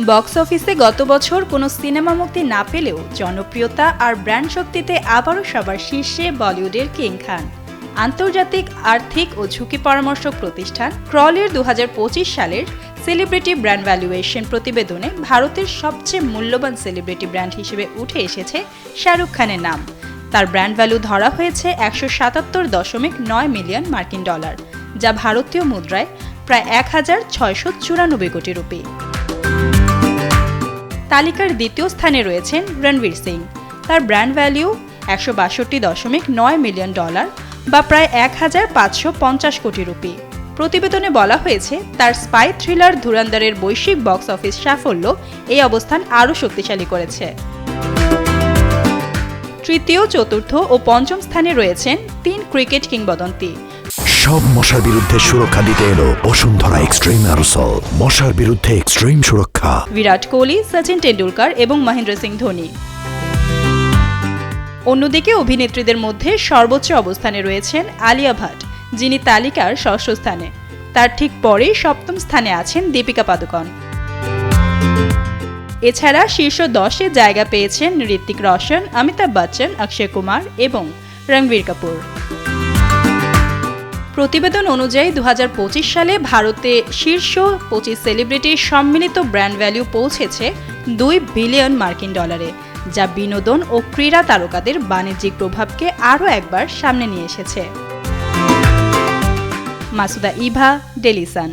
Box অফিসে গত বছর কোনো সিনেমা মুক্তি না পেলেও জনপ্রিয়তা আর ব্র্যান্ড শক্তিতে আবারও সবার শীর্ষে বলিউডের কিং খান। আন্তর্জাতিক আর্থিক ও ঝুঁকি পরামর্শক প্রতিষ্ঠান ক্রলের 2025 সালের সেলিব্রিটি ব্র্যান্ড ভ্যালুয়েশন প্রতিবেদনে ভারতের সবচেয়ে মূল্যবান সেলিব্রিটি ব্র্যান্ড হিসেবে উঠে এসেছে শাহরুখ খানের নাম। তার ব্র্যান্ড ভ্যালু ধরা হয়েছে 177.9 মিলিয়ন মার্কিন ডলার, যা ভারতীয় মুদ্রায় প্রায় 1694 কোটি রুপি। তালিকার দ্বিতীয় স্থানে রয়েছেন রণবীর সিং। তার ব্র্যান্ড ভ্যালু 162.9 মিলিয়ন ডলার বা প্রায় 1550 কোটি রুপি। প্রতিবেদনে বলা হয়েছে তার স্পাই থ্রিলার ধুরন্ধরের বৈশ্বিক বক্স অফিস সাফল্য এই অবস্থান আরও শক্তিশালী করেছে। তৃতীয়, চতুর্থ ও পঞ্চম স্থানে রয়েছেন 3 ক্রিকেট কিংবদন্তি। সব মশার বিরুদ্ধে সুরক্ষা দিতে এলো বসুন্ধরা এক্সট্রিম অ্যারোসল, মশার বিরুদ্ধে এক্সট্রিম সুরক্ষা। বিরাট কোহলি, সচিন টেন্ডুলকার এবং মহেন্দ্র সিং ধোনি। অন্যদিকে অভিনেত্রীদের মধ্যে সর্বোচ্চ অবস্থানে রয়েছেন আলিয়া ভাট, যিনি তালিকার ষষ্ঠ স্থানে। তার ঠিক পরেই সপ্তম স্থানে আছেন দীপিকা পাদুকণ। এছাড়া শীর্ষ 10-এ জায়গা পেয়েছেন ঋত্বিক রোশন, অমিতাভ বচ্চন, অক্ষয় কুমার এবং রণবীর কাপুর। প্রতিবেদন অনুযায়ী 2025 সালে ভারতে শীর্ষ 25 সেলিব্রিটির সম্মিলিত ব্র্যান্ড ভ্যালু পৌঁছেছে 2 বিলিয়ন মার্কিন ডলারে, যা বিনোদন ও ক্রীড়া তারকাদের বাণিজ্যিক প্রভাবকে আরও একবার সামনে নিয়ে এসেছে। মাসুদা ইভা, ডেলি সান।